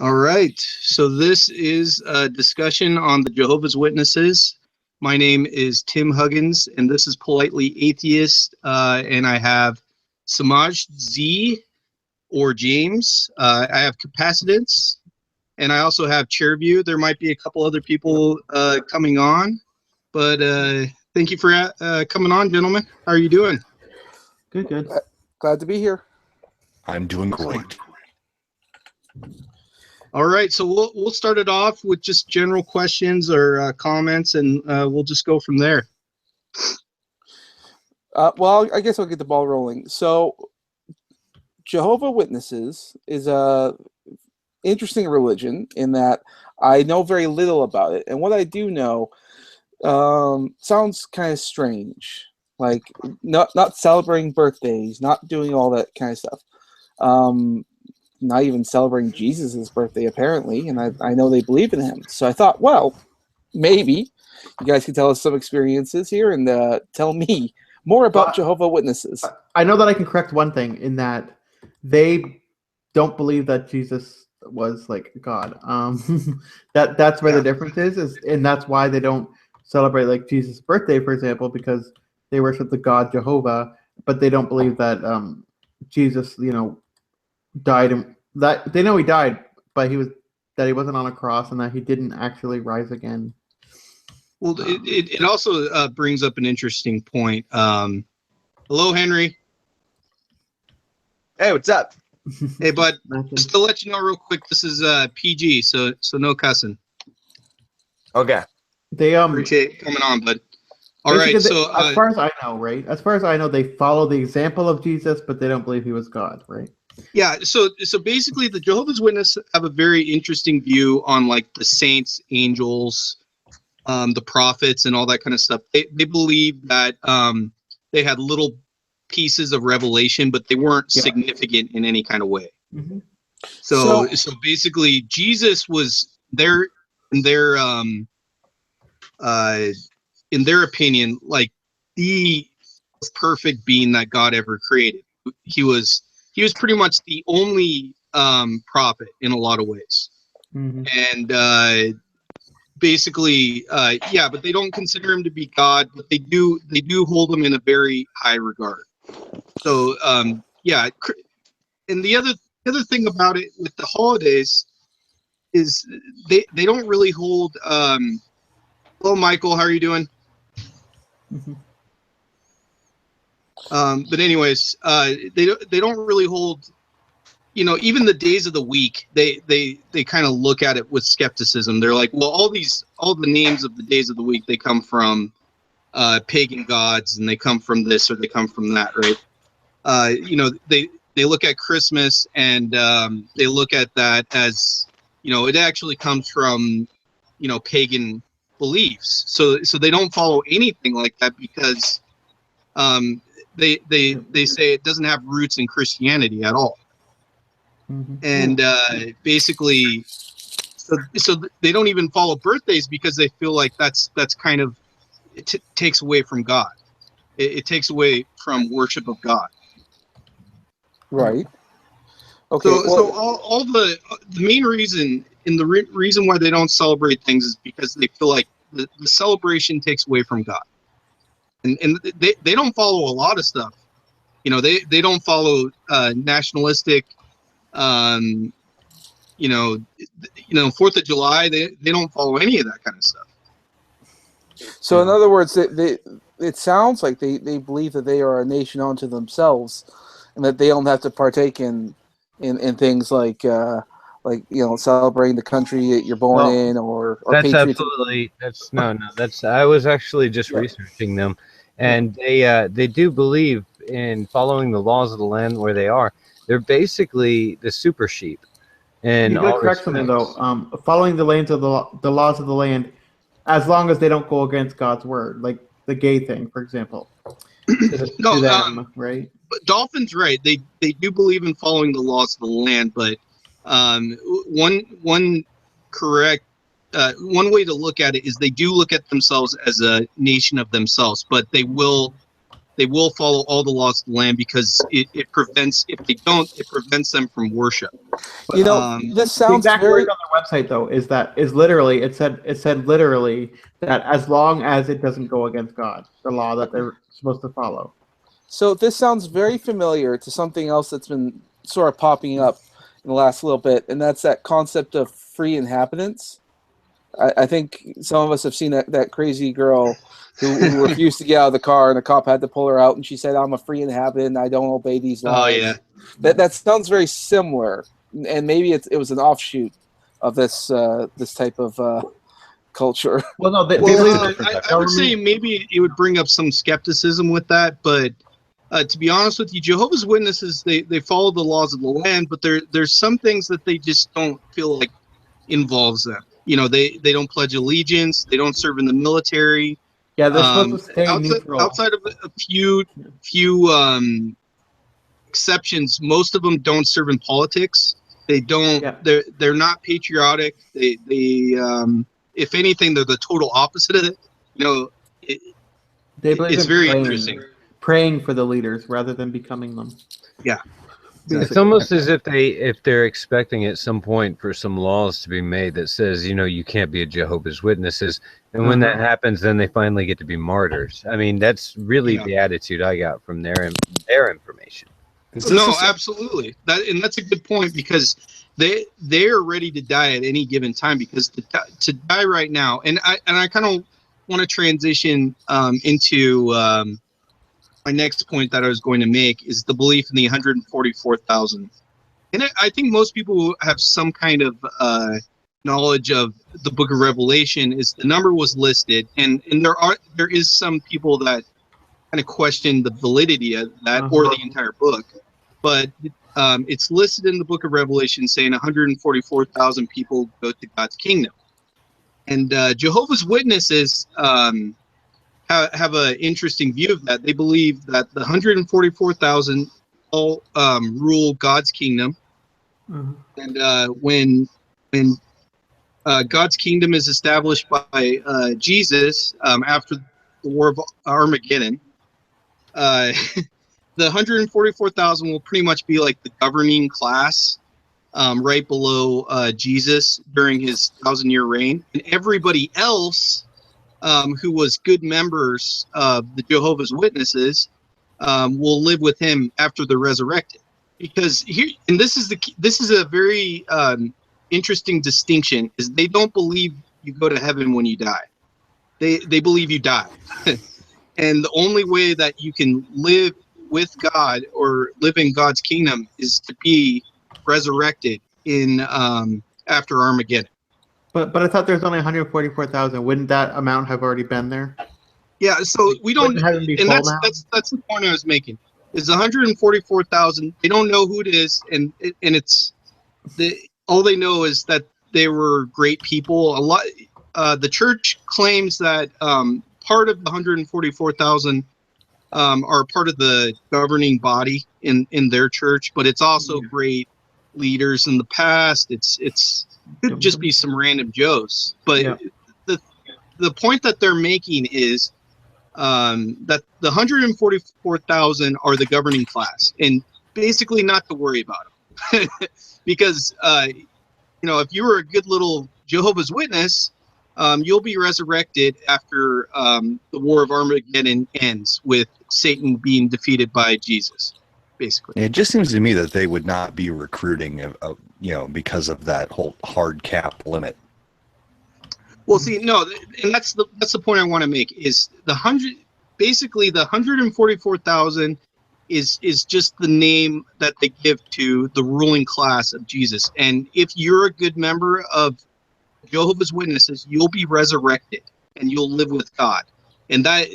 All right. So this is a discussion on the Jehovah's Witnesses. My name is Tim Huggins, and this is Politely Atheist. And I have Samaj Z or James. I have Capacitance, and I also have Chairview. There might be a couple other people coming on, but thank you for coming on, gentlemen. How are you doing? Good. Glad to be here. I'm doing great. All right, so we'll start it off with just general questions or comments, and we'll just go from there. Well, I guess I'll get the ball rolling. So, Jehovah Witnesses is a interesting religion in that I know very little about it, and what I do know sounds kind of strange, like not celebrating birthdays, not doing all that kind of stuff. Not even celebrating Jesus' birthday, apparently, and I know they believe in him. So I thought, well, maybe you guys can tell us some experiences here and tell me more about Jehovah Witnesses. I know that I can correct one thing in that they don't believe that Jesus was like God. That's where the difference is, and that's why they don't celebrate like Jesus' birthday, for example, because they worship the God Jehovah, but they don't believe that Jesus, died, and that they know he died, but he wasn't on a cross, and that he didn't actually rise again. Well, it also brings up an interesting point. Hello, Henry. Hey, what's up? Hey, bud. Just to let you know real quick, this is PG, so no cussing. Okay. They appreciate coming on, bud. All right. So as far as I know, right? As far as I know, they follow the example of Jesus, but they don't believe he was God, right? Yeah, so basically the Jehovah's Witnesses have a very interesting view on like the saints, angels, the prophets, and all that kind of stuff. They believe that they had little pieces of revelation, but they weren't significant in any kind of way. Mm-hmm. So basically Jesus was in their opinion, like the perfect being that God ever created. He was pretty much the only prophet in a lot of ways. Mm-hmm. And basically, but they don't consider him to be God, but they do hold him in a very high regard. So and the other thing about it with the holidays is they don't really hold. Hello, Michael. How are you doing? Mm-hmm. But anyways, they don't really hold, even the days of the week, they kind of look at it with skepticism. They're like, well, all the names of the days of the week, they come from pagan gods, and they come from this or they come from that, right? They look at Christmas, and they look at that as, it actually comes from, pagan beliefs. So they don't follow anything like that because they say it doesn't have roots in Christianity at all. Mm-hmm. And basically, so they don't even follow birthdays because they feel like that's kind of takes away from God. It takes away from worship of God. Right. Okay. So all the main reason reason why they don't celebrate things is because they feel like the celebration takes away from God. And they don't follow a lot of stuff. They don't follow nationalistic, 4th of July. They don't follow any of that kind of stuff. So in other words, it sounds like they believe that they are a nation unto themselves, and that they don't have to partake in things like celebrating the country that you're born in, or that's patriotism. absolutely that's I was actually just researching them, and they do believe in following the laws of the land where they are. They're basically the super sheep. And you did correct something though. Following the laws of the land, as long as they don't go against God's word, like the gay thing, for example. To them, right? But Dolphin's right. They do believe in following the laws of the land, but one way to look at it is they do look at themselves as a nation of themselves, but they will follow all the laws of the land because it prevents, if they don't, it prevents them from worship. You know, Um, this The sounds exact very. words on their website though is literally it said literally that as long as it doesn't go against God, the law that they're supposed to follow. So this sounds very familiar to something else that's been sort of popping up in the last little bit, and that's that concept of free inhabitants. I think some of us have seen that crazy girl who refused to get out of the car, and the cop had to pull her out, and she said, "I'm a free inhabitant. I don't obey these laws." oh yeah. That sounds very similar, and maybe it was an offshoot of this this type of culture. Well, no, they Well, believe that I would say maybe it would bring up some skepticism with that, but to be honest with you, Jehovah's Witnesses they follow the laws of the land, but there's some things that they just don't feel like involves them. You know, they don't pledge allegiance, they don't serve in the military. yeah, they're supposed to stay neutral. Outside of a few exceptions, most of them don't serve in politics. They don't. Yeah. They're not patriotic. They if anything, they're the total opposite of it. You know, They believe it's in very praying, interesting. praying for the leaders rather than becoming them. Yeah. It's almost as if they're expecting at some point for some laws to be made that says, you know, you can't be a Jehovah's Witnesses, and when that happens, then they finally get to be martyrs. I mean, that's really the attitude I got from their information. No, absolutely. That's a good point, because they are ready to die at any given time, because to die right now, and I kind of want to transition into my next point that I was going to make is the belief in the 144,000. And I think most people have some kind of knowledge of the Book of Revelation. Is the number was listed, and there is some people that kind of question the validity of that or the entire book, but it's listed in the Book of Revelation saying 144,000 people go to God's kingdom, and Jehovah's Witnesses have an interesting view of that. They believe that the 144,000 all rule God's kingdom, and when God's kingdom is established by Jesus after the War of Armageddon, the 144,000 will pretty much be like the governing class right below Jesus during his 1,000-year reign, and everybody else who was good members of the Jehovah's Witnesses will live with him after they're resurrected. Because here, and this is a very interesting distinction, is they don't believe you go to heaven when you die. They believe you die. And the only way that you can live with God or live in God's kingdom is to be resurrected in after Armageddon. But I thought there's only 144,000. Wouldn't that amount have already been there? Yeah, so we don't, Wouldn't heaven be and full that's now? the point I was making. Is 144,000. They don't know who it is, and it's all they know is that they were great people. A lot. The church claims that part of the 144,000 are part of the governing body in their church, but it's also great leaders in the past. It could just be some random Joes, but the point that they're making is that the 144,000 are the governing class, and basically not to worry about them, because if you were a good little Jehovah's Witness, you'll be resurrected after the War of Armageddon ends with Satan being defeated by Jesus. Basically, it just seems to me that they would not be recruiting, because of that whole hard cap limit. Well, see, no, and that's the point I want to make. Is the 144,000 is just the name that they give to the ruling class of Jesus. And if you're a good member of Jehovah's Witnesses, you'll be resurrected and you'll live with God. And that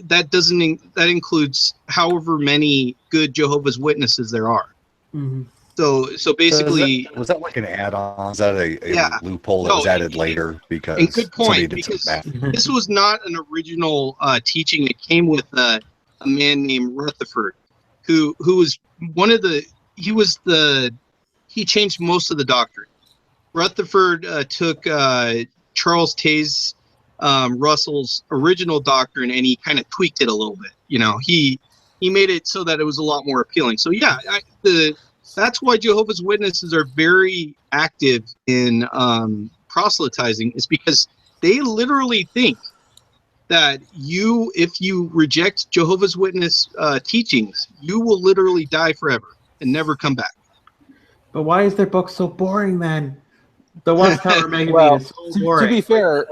includes however many good Jehovah's Witnesses there are. Mm-hmm. So basically, was that like an add-on? Is that a loophole that was added later because and good point, somebody did because some math? this was not an original teaching. It came with a man named Rutherford, who was he changed most of the doctrine. Rutherford took Charles Taze Russell's original doctrine and he kind of tweaked it a little bit. He made it so that it was a lot more appealing. So yeah, the That's why Jehovah's Witnesses are very active in proselytizing, is because they literally think that if you reject Jehovah's Witness teachings, you will literally die forever and never come back. But why is their book so boring, man? The Watchtower magazine Well, is so to boring. be fair,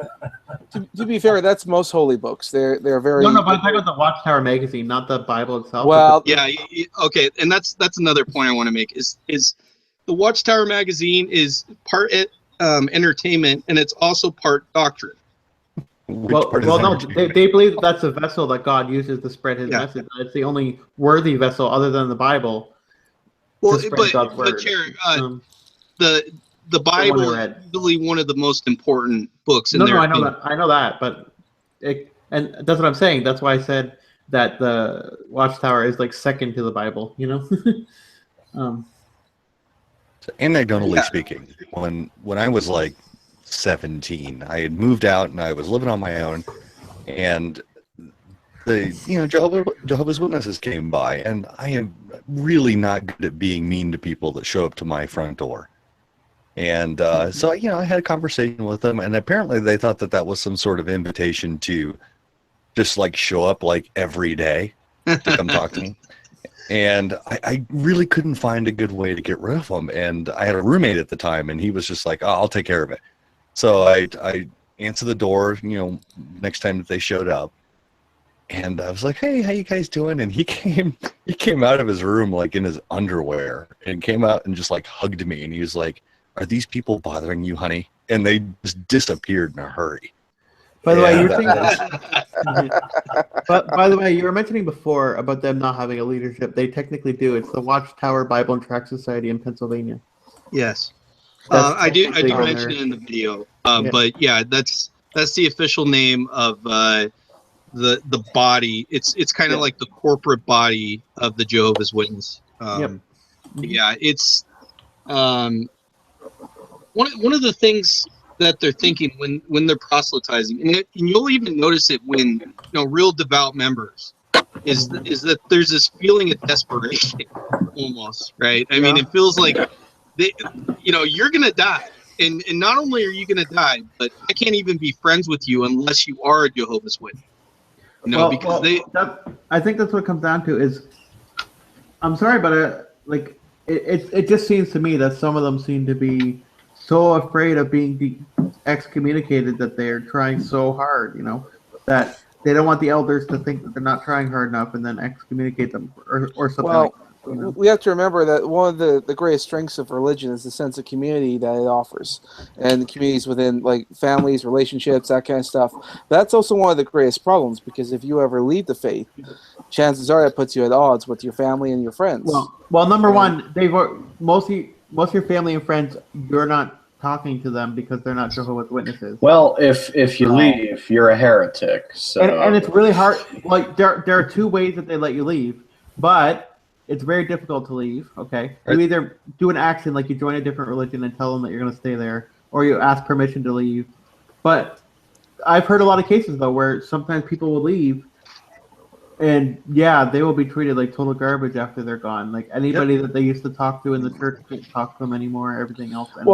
to be fair, that's most holy books. They're very. No, but I'm talking about the Watchtower magazine, not the Bible itself. Well, Yeah, okay, and that's another point I want to make is the Watchtower magazine is part entertainment and it's also part doctrine. No, they believe that's a vessel that God uses to spread His message. It's the only worthy vessel other than the Bible. Well, to spread God's word. Jared, the Bible is really one of the most important books. No, I know that, but and that's what I'm saying. That's why I said that the Watchtower is like second to the Bible. You know. Anecdotally speaking, when I was like 17, I had moved out and I was living on my own, and Jehovah's Witnesses came by, and I am really not good at being mean to people that show up to my front door. And so I had a conversation with them, and apparently they thought that was some sort of invitation to just like show up like every day to come talk to me. And I really couldn't find a good way to get rid of them. And I had a roommate at the time, and he was just like, "Oh, I'll take care of it." So I answered the door, next time that they showed up. And I was like, "Hey, how you guys doing?" And he came out of his room like in his underwear and came out and just like hugged me. And he was like, "Are these people bothering you, honey?" And they just disappeared in a hurry. By the way, by the way, you were mentioning before about them not having a leadership. They technically do. It's the Watchtower Bible and Tract Society in Pennsylvania. Yes, I do mention it in the video. But yeah, that's the official name of the body. It's kind of like the corporate body of the Jehovah's Witness. Yeah, it's one of the things that they're thinking when they're proselytizing, and you'll even notice it when real devout members is that there's this feeling of desperation almost, right? I mean, it feels like you're gonna die, and not only are you gonna die, but I can't even be friends with you unless you are a Jehovah's Witness. I think that's what it comes down to is, I'm sorry, but it just seems to me that some of them seem to be so afraid of being excommunicated that they're trying so hard, that they don't want the elders to think that they're not trying hard enough and then excommunicate them or something like that. We have to remember that one of the greatest strengths of religion is the sense of community that it offers, and the communities within like families, relationships, that kind of stuff. That's also one of the greatest problems, because if you ever leave the faith, chances are it puts you at odds with your family and your friends. Well, number one, most of your family and friends, you're not talking to them because they're not Jehovah's Witnesses. Well, if you leave, you're a heretic. So and it's really hard. Like there are two ways that they let you leave, but it's very difficult to leave. Okay, you either do an action like you join a different religion and tell them that you're going to stay there, or you ask permission to leave. But I've heard a lot of cases though where sometimes people will leave, and they will be treated like total garbage after they're gone. Like anybody that they used to talk to in the church can't talk to them anymore. Everything else. And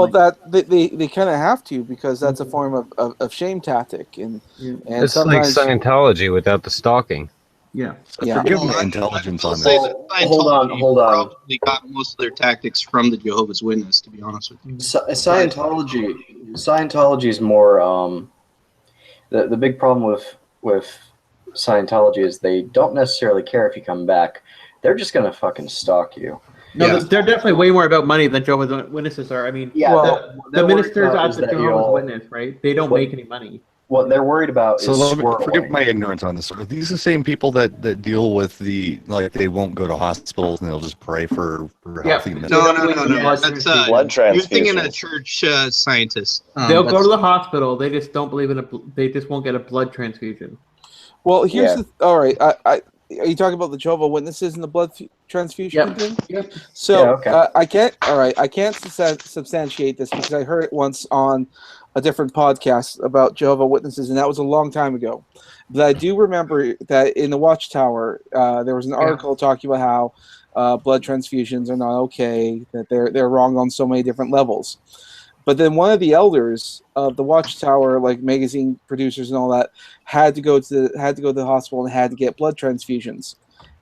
they kind of have to, because that's a form of shame tactic, and it's like Scientology without the stalking. Yeah. Forgive my intelligence on this. Hold on. Probably got most of their tactics from the Jehovah's Witness, to be honest with you. Scientology is more. The big problem with Scientology is they don't necessarily care if you come back. They're just gonna fucking stalk you. No, they're definitely way more about money than Jehovah's Witnesses are. I mean, the ministers at the Jehovah's Witness, right? They don't make any money. What they're worried about is forgive my ignorance on this. Are these the same people that deal with they won't go to hospitals and they'll just pray for healthy men? No. That's blood transfusion. You're thinking a church scientist. They'll go to the hospital. They just don't believe in they just won't get a blood transfusion. Well, here's all right. Are you talking about the Jehovah's Witnesses and the blood transfusion thing? Yep. So I can't. All right, I can't substantiate this because I heard it once on a different podcast about Jehovah's Witnesses, and that was a long time ago. But I do remember that in the Watchtower, there was an article talking about how blood transfusions are not okay, that they're wrong on so many different levels. But then one of the elders of the Watchtower, like magazine producers and all that, had to go to the hospital and had to get blood transfusions.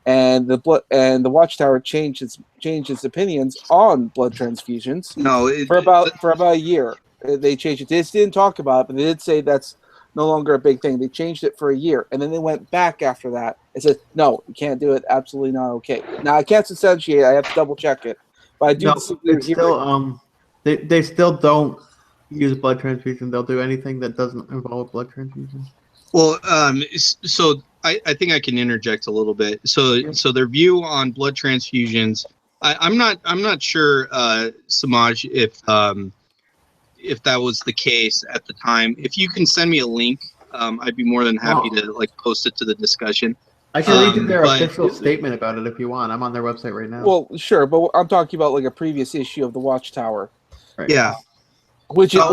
And the Watchtower changed its opinions on blood transfusions No, for about a year. They changed it. They just didn't talk about it, but they did say that's no longer a big thing. They changed it for a year, and then they went back after that and said, "No, you can't do it. Absolutely not okay." Now I can't substantiate. I have to double check it, but I do. It's still they still don't use blood transfusion. They'll do anything that doesn't involve blood transfusion. Well, so I think I can interject a little bit. So their view on blood transfusions, I'm not sure, Samaj, if that was the case at the time. If you can send me a link, I'd be more than happy to post it to the discussion. I can read you their official statement about it if you want. I'm on their website right now. Well, sure, but I'm talking about like a previous issue of the Watchtower. Right. Yeah. Which is a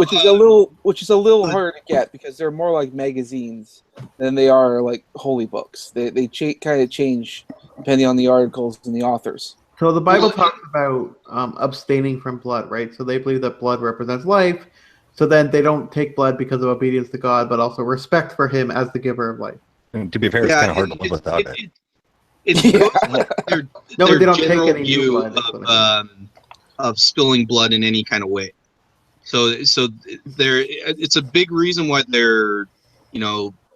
little harder to get because they're more like magazines than they are like holy books. They kind of change depending on the articles and the authors. So the Bible talks about abstaining from blood, right? So they believe that blood represents life. So then they don't take blood because of obedience to God, but also respect for Him as the giver of life. And to be fair, it's kind of hard to live without it. It's like their No, they don't take general any new view blood. of spilling blood in any kind of way. So it's a big reason why they're,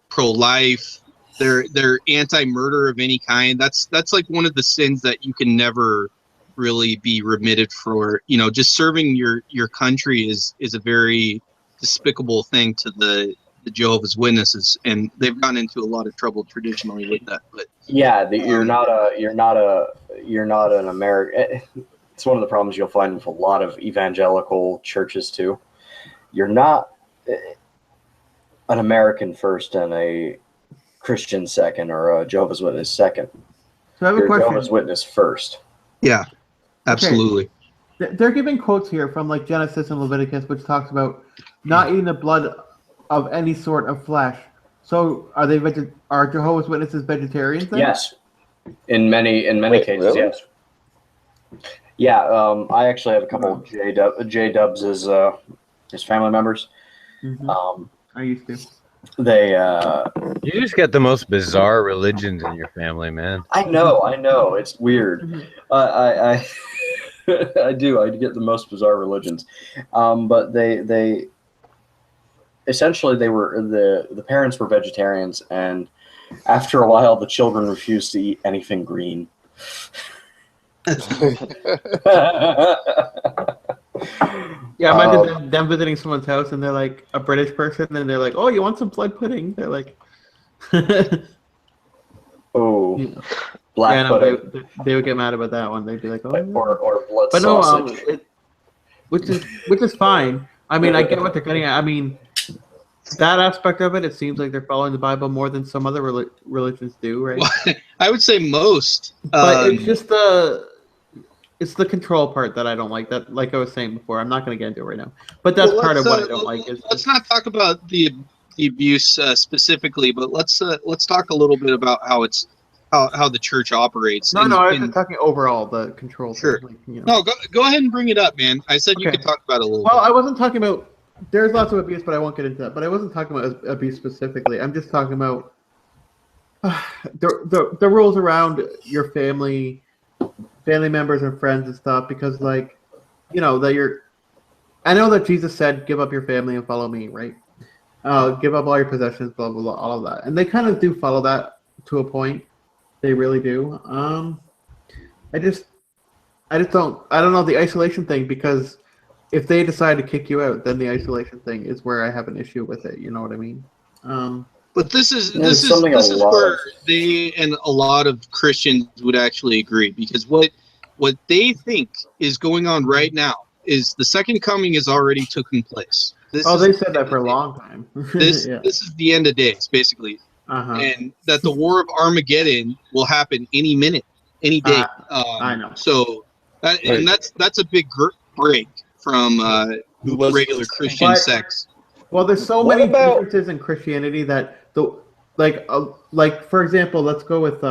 pro-life. They're anti-murder of any kind. That's like one of the sins that you can never really be remitted for. Just serving your country is a very despicable thing to the Jehovah's Witnesses, and they've gotten into a lot of trouble traditionally with that. But yeah, you're not an American. It's one of the problems you'll find with a lot of evangelical churches too. You're not an American first and a Christian second, or a Jehovah's Witness second. So I have a You're a question. Jehovah's Witness first. yeah, absolutely. Okay. They're giving quotes here from like Genesis and Leviticus, which talks about not eating the blood of any sort of flesh. So are Jehovah's Witnesses vegetarians then? Yes, in many cases, really? yes. Yeah, I actually have a couple of J-Dubs as family members. Mm-hmm. I used to. They You just got the most bizarre religions in your family, man. I know, it's weird. I I do. I get the most bizarre religions, but they essentially the parents were vegetarians, and after a while, the children refused to eat anything green. Yeah, imagine them visiting someone's house and they're like a British person and they're like, "Oh, you want some blood pudding?" They're like, "Oh, you know. black Yeah, pudding." They would get mad about that one. They'd be like, "Oh, or blood but sausage." No, which is fine. I mean, I get what they're getting at. I mean, that aspect of it, it seems like they're following the Bible more than some other religions do, right? Well, I would say most. But it's just it's the control part that I don't like. That, like I was saying before, I'm not going to get into it right now. But that's part of what I don't like. Let's not talk about the abuse specifically, but let's talk a little bit about how the church operates. No, I was just talking overall the control. Sure. Like, No, go ahead and bring it up, man. I said you could talk about it a little. Well, I wasn't talking about. There's lots of abuse, but I won't get into that. But I wasn't talking about abuse specifically. I'm just talking about the rules around your family members and friends and stuff, because that I know that Jesus said, "Give up your family and follow me," right? Give up all your possessions, blah blah blah, all of that, and they kind of do follow that to a point. They really do. I don't know the isolation thing, because if they decide to kick you out, then the isolation thing is where I have an issue with it. You know what I mean? But this is where they and a lot of Christians would actually agree, because what they think is going on right now is the second coming has already taken place. They said that for a long time. This is the end of days, basically, and that the War of Armageddon will happen any minute, any day. I know. So, and that's a big break from regular Christian sects. Well, there's so many differences in Christianity that like for example, let's go with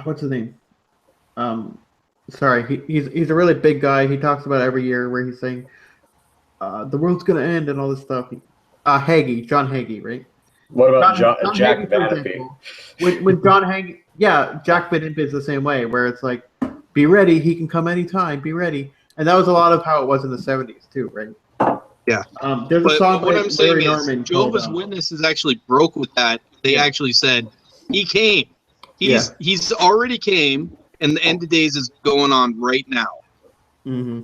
what's his name? Sorry, he's a really big guy. He talks about it every year where he's saying the world's gonna end and all this stuff. John Hagee, right? What about John Jack Hagee, for Vanapee? example, when John Hagee, yeah, Jack Vanapee is the same way, where it's like, be ready, he can come anytime, be ready, and that was a lot of how it was in the '70s too, right? Yeah. There's a song But what by I'm saying Larry is, Norman Jehovah's called, Witnesses actually broke with that. They actually said he came. He's already came, and the end of days is going on right now. mm-hmm.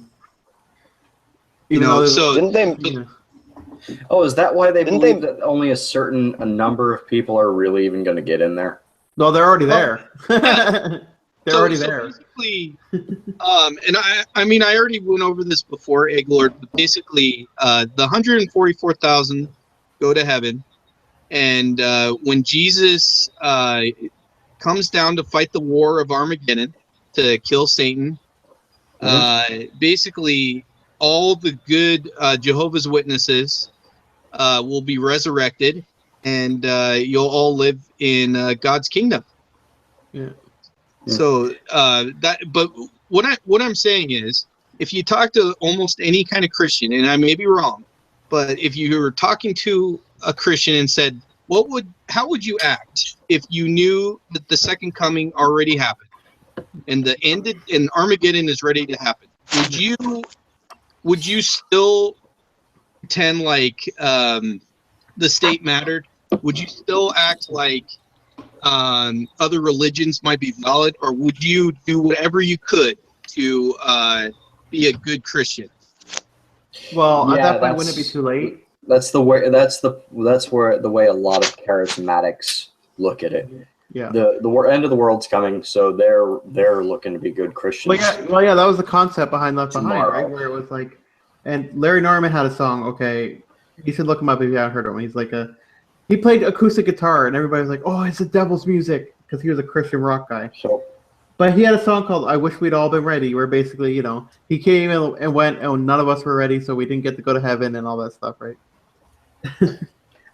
You know, so Didn't they? Yeah. Oh, is that why they Didn't believe they- that only a number of people are really even going to get in there? No, they're already there. They're already so there. basically, and I mean, I already went over this before, Egg Lord, but basically, the 144,000 go to heaven, and when Jesus comes down to fight the war of Armageddon to kill Satan, basically all the good Jehovah's Witnesses will be resurrected, and you'll all live in God's kingdom. Yeah. So but what I'm saying is, if you talk to almost any kind of Christian, and I may be wrong, but if you were talking to a Christian and said, how would you act if you knew that the second coming already happened and and Armageddon is ready to happen? Would you still pretend like the state mattered? Would you still act like other religions might be valid, or would you do whatever you could to be a good Christian? Well, at Yeah, that point, wouldn't it be too late? That's the way. That's where the way a lot of charismatics look at it. Yeah. The end of the world's coming, so they're looking to be good Christians. Well, yeah, that was the concept behind Left Behind, Tomorrow. right? Where it was like, and Larry Norman had a song. Okay, you should look him up if you haven't heard him. He's like he played acoustic guitar, and everybody was like, "Oh, it's the devil's music," because he was a Christian rock guy. So, But he had a song called "I Wish We'd All Been Ready," where basically, he came and went, and none of us were ready, so we didn't get to go to heaven and all that stuff, right?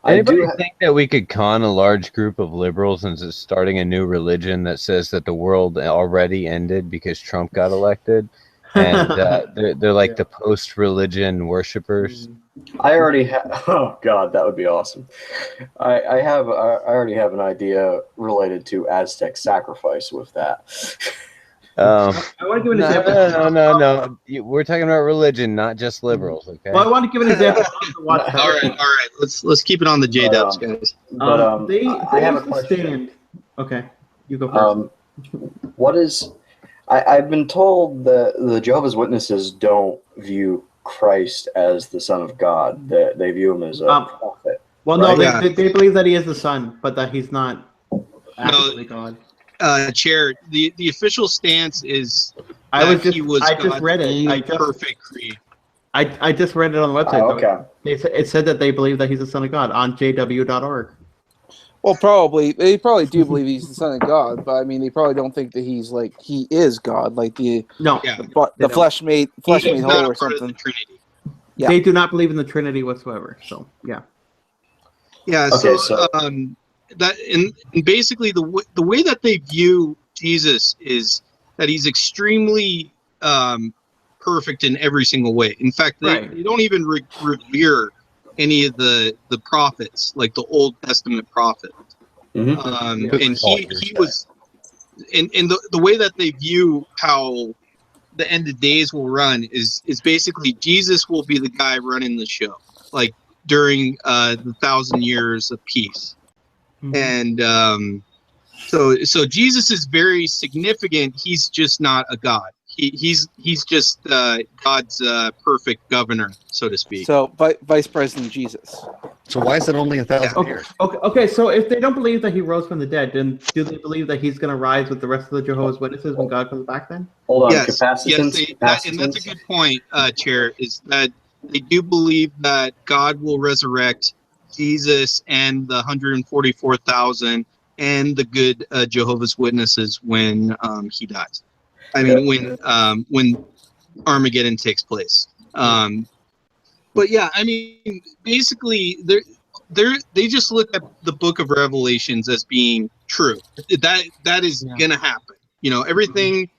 Anybody think that we could con a large group of liberals into starting a new religion that says that the world already ended because Trump got elected, and they're like the post-religion worshippers? I already have. Oh God, that would be awesome. I already have an idea related to Aztec sacrifice with that. I want to give an example. No. We're talking about religion, not just liberals. Okay. Well, I want to give an example. All right. Let's keep it on the J-Dubs, guys. But they I have a used to question. stand. Okay, you go first. What is? I've been told that the Jehovah's Witnesses don't view Christ as the Son of God. They view him as a prophet. Well, right? no, they believe that he is the Son, but that he's not actually God. Chair, the official stance is I he was just God's read it. only perfect creator. I just read it on the website. Oh, okay. It said that they believe that he's the Son of God on jw.org. Well, they probably do believe he's the Son of God, but I mean, they probably don't think that he is God, like the flesh made He's whole not or a part of something. the Trinity. Yeah. They do not believe in the Trinity whatsoever. So yeah. Yeah. Okay, so that and basically the way that they view Jesus is that he's extremely perfect in every single way. In fact, they don't even revere any of the prophets, like the Old Testament prophets. Mm-hmm. And he was, and the way that they view how the end of days will run is basically Jesus will be the guy running the show, like during the 1,000 years of peace. And so Jesus is very significant. He's just not a god. He's just God's perfect governor, so to speak. So Vice President Jesus. So why is it only 1,000 years? Okay. So if they don't believe that he rose from the dead, then do they believe that he's going to rise with the rest of the Jehovah's Witnesses when God comes back? Then Hold on, yes, capacitance. and that's a good point, Chair. Is that they do believe that God will resurrect Jesus and the 144,000 and the good Jehovah's Witnesses when he dies. I mean, when Armageddon takes place. But yeah, I mean, basically, they just look at the Book of Revelations as being true. That is gonna happen. Everything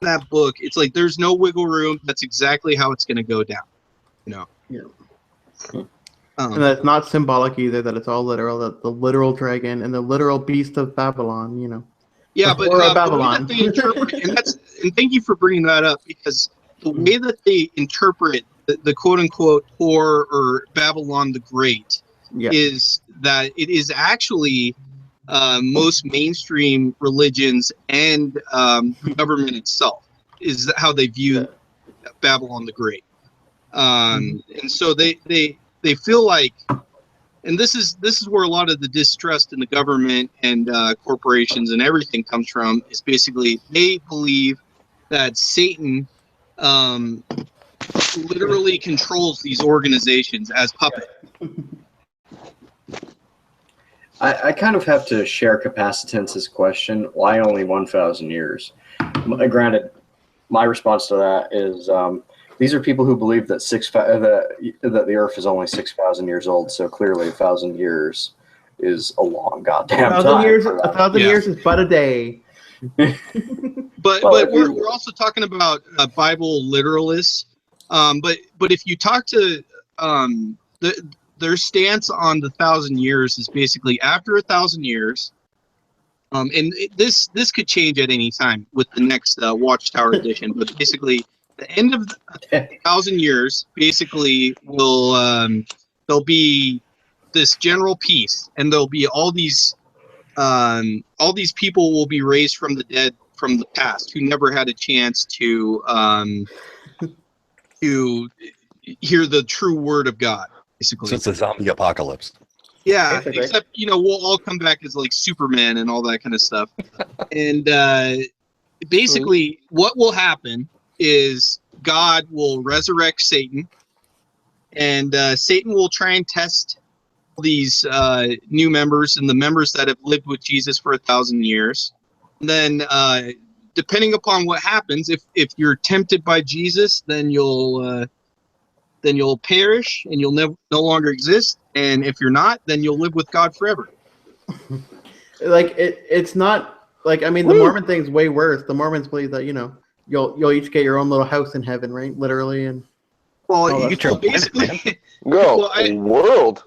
that book, it's like there's no wiggle room. That's exactly how it's going to go down. You know. Yeah. And that's not symbolic either. That it's all literal. That the literal dragon and the literal beast of Babylon. You know. Yeah, The but whore of the way Babylon. that they interpret, and thank you for bringing that up, because the way that they interpret the quote unquote whore or Babylon the Great is that it is actually most mainstream religions and the government itself is how they view Babylon the Great. And so they feel like, and this is where a lot of the distrust in the government and corporations and everything comes from, is basically they believe that Satan literally controls these organizations as puppets. I kind of have to share Capacitance's question, why only 1,000 years? Granted, my response to that is these are people who believe that that the Earth is only 6,000 years old, so clearly 1,000 years is a long goddamn time. 1,000 years is but a day. But we're also talking about Bible literalists. But if you talk to their stance on the 1,000 years is basically after 1,000 years, this could change at any time with the next Watchtower edition. But basically, the end of 1,000 years basically will there'll be this general peace, and there'll be all these people will be raised from the dead from the past who never had a chance to hear the true word of God. Basically, So it's a zombie apocalypse. yeah, Basically. except we'll all come back as like Superman and all that kind of stuff. And basically, what will happen is God will resurrect Satan, and Satan will try and test these new members and the members that have lived with Jesus for 1,000 years. And then, depending upon what happens, if you're tempted by Jesus, then you'll perish and you'll no longer exist. And if you're not, then you'll live with God forever. Like it's not like, I mean, the Mormon thing's way worse. The Mormons believe that you'll each get your own little house in heaven, right? Literally, and Well, you get your own basically, World.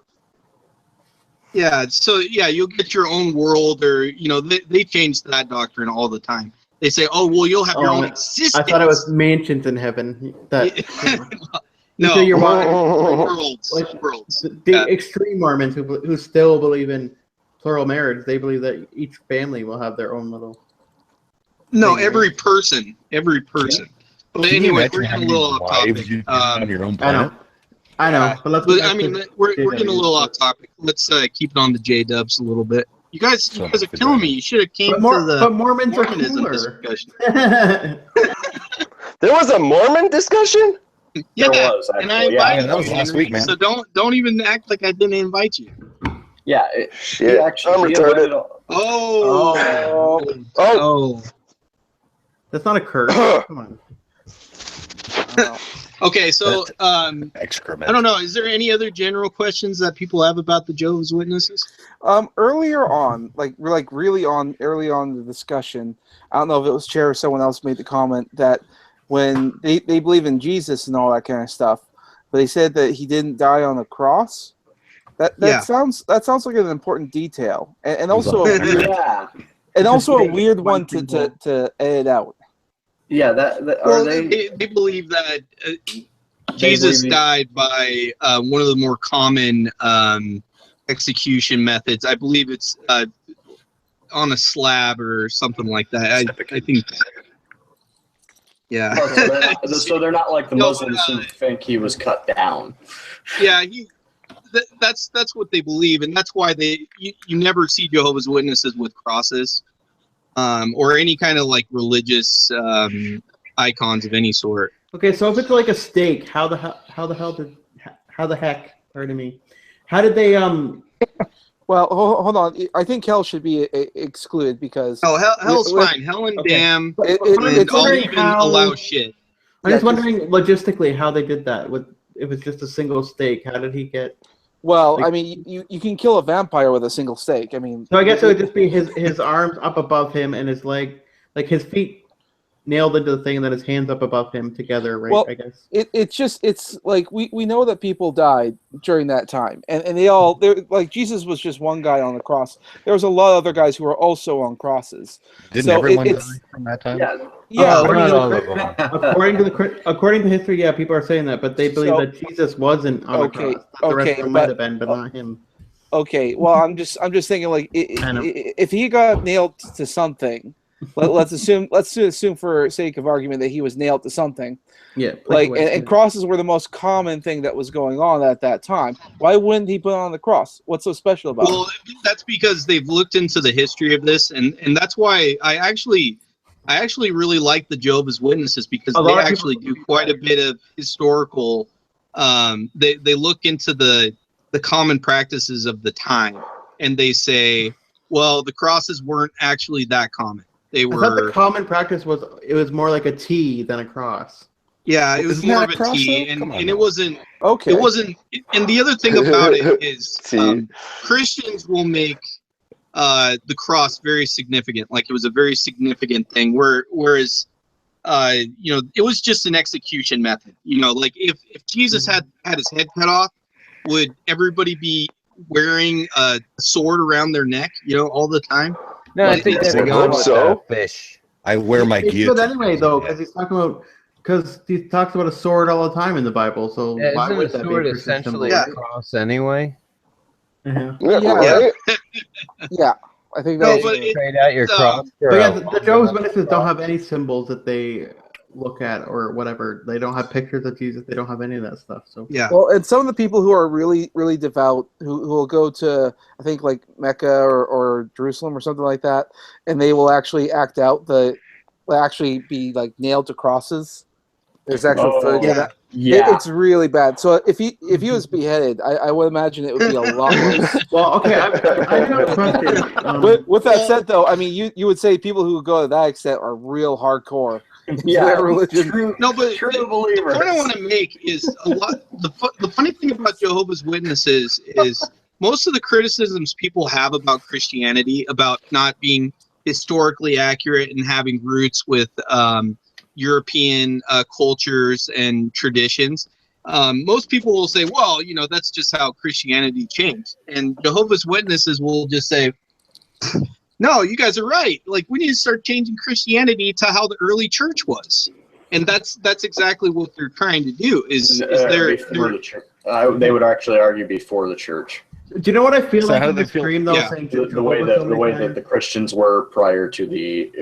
yeah. So yeah, you'll get your own world, or they change that doctrine all the time. They say, oh well, you'll have your own existence. I thought it was mansions in heaven. That no, until you're worlds. The extreme Mormons who still believe in plural marriage, they believe that each family will have their own little. No, thing, every right? person. Yeah. But anyway, we're getting a little off topic. On your own I know, planet. but let's. But I mean, we're getting a little off topic. Let's keep it on the J-dubs a little bit. You guys are killing me. You should have came to the But Mormons are Mormonism cooler. discussion. There was a Mormon discussion? Yeah, There was, and I actually, yeah. invited That was you, last Henry, week, man. so don't even act like I didn't invite you. Yeah, Shit, I'm retarded. Oh. That's not a curse. Come on. Okay, so Excrement. I don't know. Is there any other general questions that people have about the Jehovah's Witnesses? Earlier on, early on in the discussion, I don't know if it was Chair or someone else made the comment that when they believe in Jesus and all that kind of stuff, but they said that he didn't die on a cross. That sounds like an important detail, and also a weird, and also a weird one to edit out. Yeah, they believe that Jesus died by one of the more common execution methods. I believe it's on a slab or something like that. I think. Yeah. So they're not like the Muslims who think he was cut down. Yeah, that's what they believe, and that's why you never see Jehovah's Witnesses with crosses, or any kind of like religious icons of any sort. Okay, so if it's like a steak, how the heck? Pardon me. How did they Well, hold on. I think hell should be excluded because hell's fine. Hell and damn. It's I'll even allow shit. I'm just wondering logistically how they did that. If it's just a single steak, how did he get? Well, I mean, you can kill a vampire with a single steak. I mean, So I guess it would just be his arms up above him and his leg, like his feet. nailed into the thing, and then his hands up above him together, right? Well, I guess. It's like we know that people died during that time, and they're like Jesus was just one guy on the cross. There was a lot of other guys who were also on crosses. Didn't So everyone die it's from that time? yeah. Not all of them. According to history, yeah, people are saying that, but they believe that Jesus wasn't on a cross. The rest of them might have been, but not him. Okay, well, I'm just thinking like if he got nailed to something, let's assume for sake of argument that he was nailed to something. Yeah, like and crosses were the most common thing that was going on at that time. Why wouldn't he put on the cross? What's so special about it? Well, that's because they've looked into the history of this, and that's why I actually really like the Jehovah's Witnesses, because they actually do quite a bit of historical. They look into the common practices of the time, and they say, well, the crosses weren't actually that common. They were. I thought the common practice was more like a T than a cross. Yeah, it was more of a T, and it wasn't. Okay. It wasn't. And the other thing about it is, Christians will make the cross very significant, like it was a very significant thing. Whereas, it was just an execution method. Like if Jesus had his head cut off, would everybody be wearing a sword around their neck, all the time? No, I think they're going with fish. I wear my guillotine. But anyway, though, because he talks about a sword all the time in the Bible, so why would that be a essentially a cross anyway? Yeah. Yeah, I think No, that's but straight out your cross. But yeah, the Jehovah's Witnesses don't have any symbols that they look at or whatever. They don't have pictures of Jesus. They don't have any of that stuff. So yeah. Well, and some of the people who are really, really devout, who will go to, I think, like Mecca or Jerusalem or something like that, and they will actually act out actually be like nailed to crosses. There's actual footage of that. Yeah. It's really bad. So if he was beheaded, I would imagine it would be a lot worse. Well, okay, I have a question. With that said, though, I mean, you would say people who go to that extent are real hardcore. Yeah, religion. true believers. The point I want to make is a lot. The funny thing about Jehovah's Witnesses is most of the criticisms people have about Christianity, about not being historically accurate and having roots with European cultures and traditions. Most people will say, well, that's just how Christianity changed. And Jehovah's Witnesses will just say, no, you guys are right. Like, we need to start changing Christianity to how the early church was. And that's exactly what they're trying to do. They would actually argue before the church. Do you know what I feel like how in do the they feel? stream, though? Yeah. Saying The way that the Christians were prior to the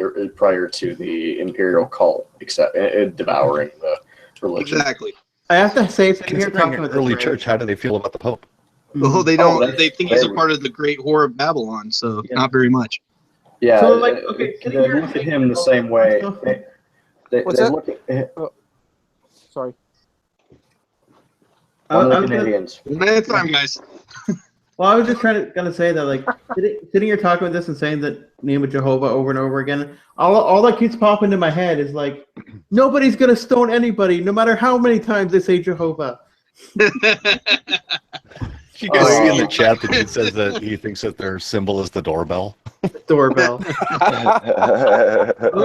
imperial cult, except devouring the religion. Exactly. I have to say, sitting here Considering talking an about early this, church, how do they feel about the Pope? Well, they don't. They think he's a they- part of the Great Whore of Babylon, so Yeah. not very much. Yeah, So, like, okay, they look at him the same way. They What's that? look at Sorry. one of the I was gonna- Canadians. One at a time, guys. Well, I was just gonna say that, like, sitting here talking about this and saying the name of Jehovah over and over again, all that keeps popping into my head is like, nobody's gonna stone anybody, no matter how many times they say Jehovah. You guys see in the chat that he says that he thinks that their symbol is the doorbell. Doorbell.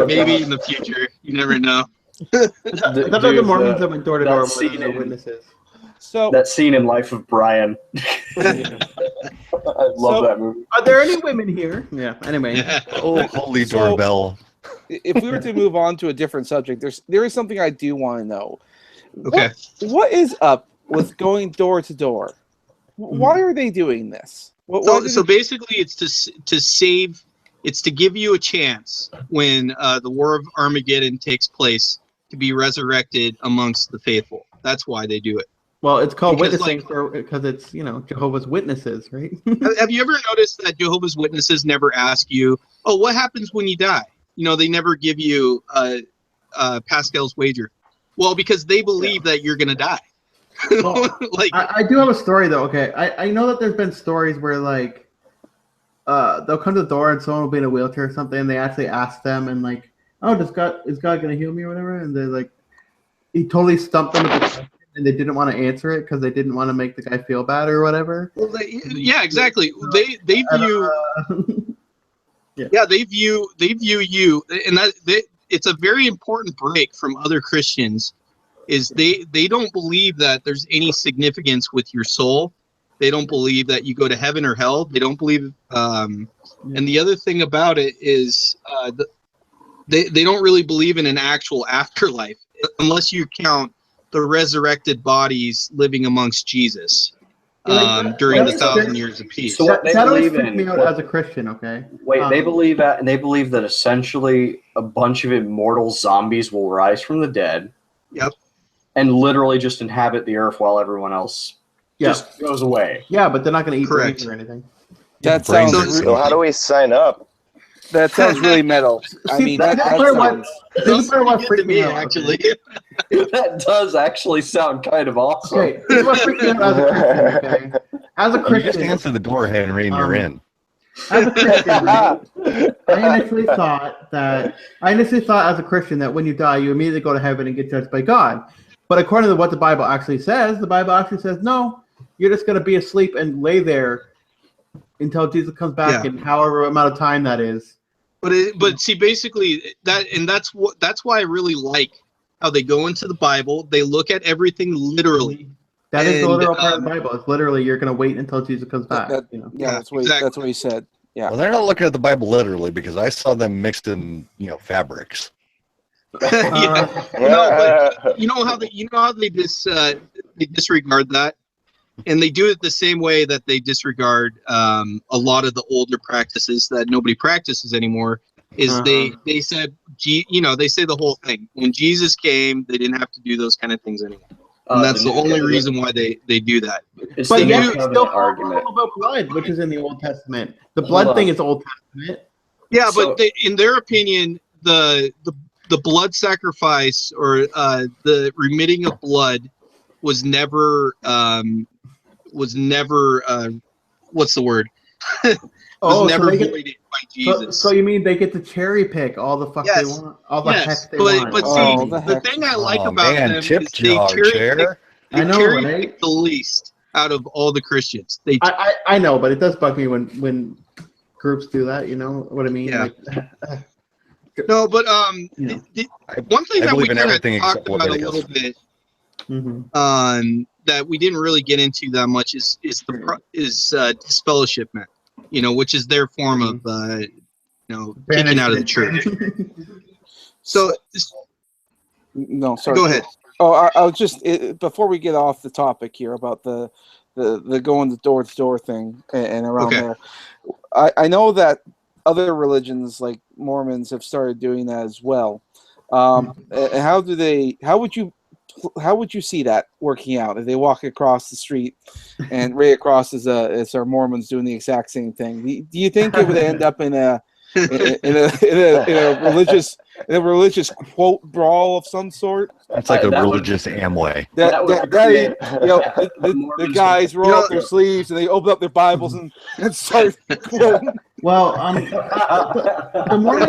Maybe in the future, you never know. That's like the Mormons that went door to door that with scene the in- witnesses. So That scene in Life of Brian. I love that movie. Are there any women here? Yeah. Anyway. Oh, holy So- doorbell. if we were to move on to a different subject, there is something I do want to know. Okay. What is up with going door to door? Why are they doing this? So basically, it's to save. It's to give you a chance when the War of Armageddon takes place to be resurrected amongst the faithful. That's why they do it. Well, it's called Because, witnessing because it's Jehovah's Witnesses, right? Have you ever noticed that Jehovah's Witnesses never ask you, "Oh, what happens when you die?" They never give you Pascal's wager. Well, because they believe that you're gonna die. Well, Like, I do have a story though. Okay, I know that there's been stories where like they'll come to the door and someone will be in a wheelchair or something, and they actually ask them and like, "Oh, is God gonna heal me or whatever?" And they're like, he totally stumped them with the question, and they didn't want to answer it because they didn't want to make the guy feel bad or whatever. well, yeah, exactly. They view. Yeah, they view you, and it's a very important break from other Christians. Is they don't believe that there's any significance with your soul. They don't believe that you go to heaven or hell. They don't believe. And the other thing about it is they don't really believe in an actual afterlife unless you count the resurrected bodies living amongst Jesus during the 1,000 years of peace. So what they that always believe freaked me out as a Christian. Okay. Wait, they believe that essentially a bunch of immortal zombies will rise from the dead. Yep. And literally just inhabit the earth while everyone else just goes away. Yeah, but they're not going to eat brains or anything. That Brains sounds. are So how do we sign up? That sounds really metal. I mean, that sounds. This is what freaked me out. Actually, That does actually sound kind of awesome. Okay, this is what freaked me out as a Christian. Okay, as a You Christian, just answer the door, Henry, and you're in. as a Christian, right, I initially thought as a Christian that when you die, you immediately go to heaven and get judged by God. But according to what the Bible actually says, no, you're just going to be asleep and lay there until Jesus comes back in however amount of time that is. but see, basically that's why I really like how they go into the Bible. They look at everything literally. That is the literal part of the Bible. It's literally you're going to wait until Jesus comes back. That's what that's what he said. Yeah. Well, they're not looking at the Bible literally because I saw them mixed in, fabrics. But you know how they disregard that, and they do it the same way that they disregard a lot of the older practices that nobody practices anymore. Is they said they say the whole thing. When Jesus came, they didn't have to do those kind of things anymore. And that's the only reason why they do that. But yet they still argument about blood, which is in the Old Testament. The blood thing is Old Testament. Yeah, but in their opinion, the blood sacrifice or the remitting of blood was never what's the word? Never voided by Jesus. So you mean they get to cherry pick all the fuck they want, all the heck they want? But see, the thing I like about them is they cherry pick the least out of all the Christians. I know, but it does bug me when groups do that. You know what I mean? Yeah. No, but one thing that we kind of talked about a little bit, that we didn't really get into that much is disfellowshipment, which is their form of kicking out of the church. So, no, sorry. Go ahead. Oh, I was just before we get off the topic here about the going door to door thing and around there. I know that other religions like Mormons have started doing that as well. How would you see that working out if they walk across the street and right across is our Mormons doing the exact same thing? Do you think it would end up in a religious quote brawl of some sort? It's like a religious Amway. The guys roll up their sleeves and they open up their Bibles and start quoting. Well, the Mormons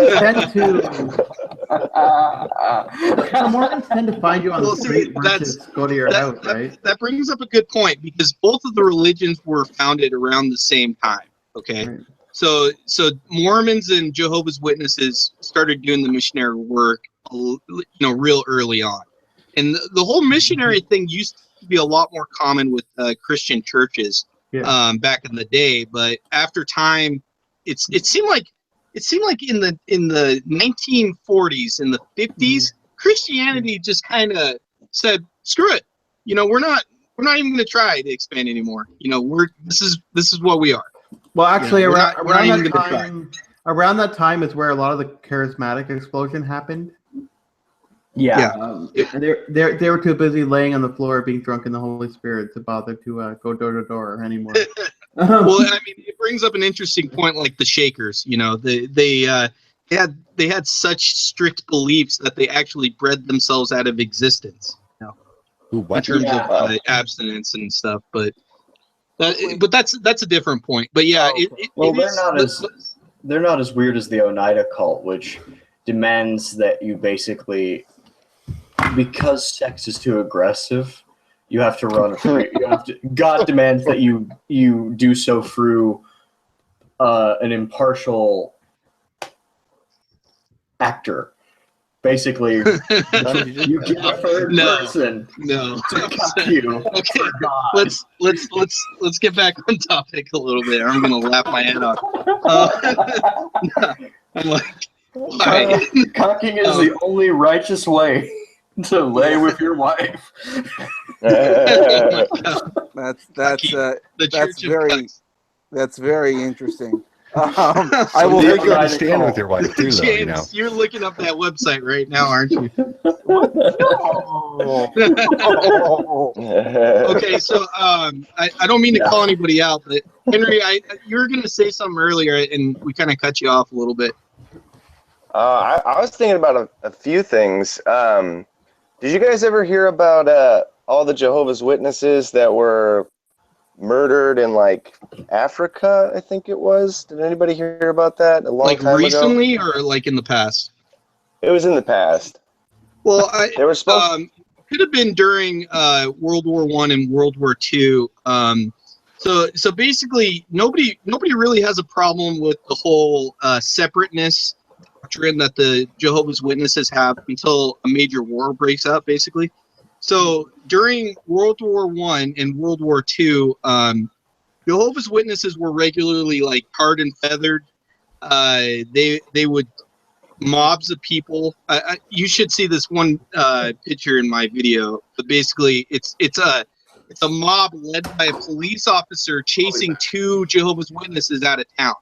tend to find you on the street versus go to your house, right? That brings up a good point because both of the religions were founded around the same time. Okay. Right. So Mormons and Jehovah's Witnesses started doing the missionary work, real early on, and the whole missionary thing used to be a lot more common with Christian churches back in the day. But after time, it seemed like in the 1940s and the 50s, Christianity just kind of said, "Screw it, we're not even going to try to expand anymore. This is what we are." Well, actually, around that time is where a lot of the charismatic explosion happened. Yeah. They were too busy laying on the floor being drunk in the Holy Spirit to bother to go door to door anymore. Well, I mean, it brings up an interesting point, like the Shakers. They had such strict beliefs that they actually bred themselves out of existence. In terms of abstinence and stuff, but that's a different point. But yeah, they're not as weird as the Oneida cult, which demands that you basically, because sex is too aggressive, you have to run God demands that you do so through an impartial actor. Basically, you get a third person No. to cuck you. Okay, for God. let's get back on topic a little bit. Or I'm gonna laugh my head off. I'm like, why? Cucking is the only righteous way to lay with your wife. Oh my God. That's very interesting. I So will the think other of night- stand with your wife too, though. You know. James, you're looking up that website right now, aren't you? Okay, so I don't mean to call anybody out, but Henry, you were gonna say something earlier, and we kind of cut you off a little bit. I was thinking about a few things. Did you guys ever hear about all the Jehovah's Witnesses that were murdered in like Africa? I think it was. Did anybody hear about that a long Like time recently, ago? or like in the past? It was in the past. Well, They were supposed. could have been during World War I and World War II. So basically, nobody really has a problem with the whole separateness doctrine that the Jehovah's Witnesses have until a major war breaks out, basically. So during World War I and World War II, Jehovah's Witnesses were regularly like tarred and feathered. They would mobs of people. You should see this one picture in my video. But basically, it's a mob led by a police officer chasing two Jehovah's Witnesses out of town,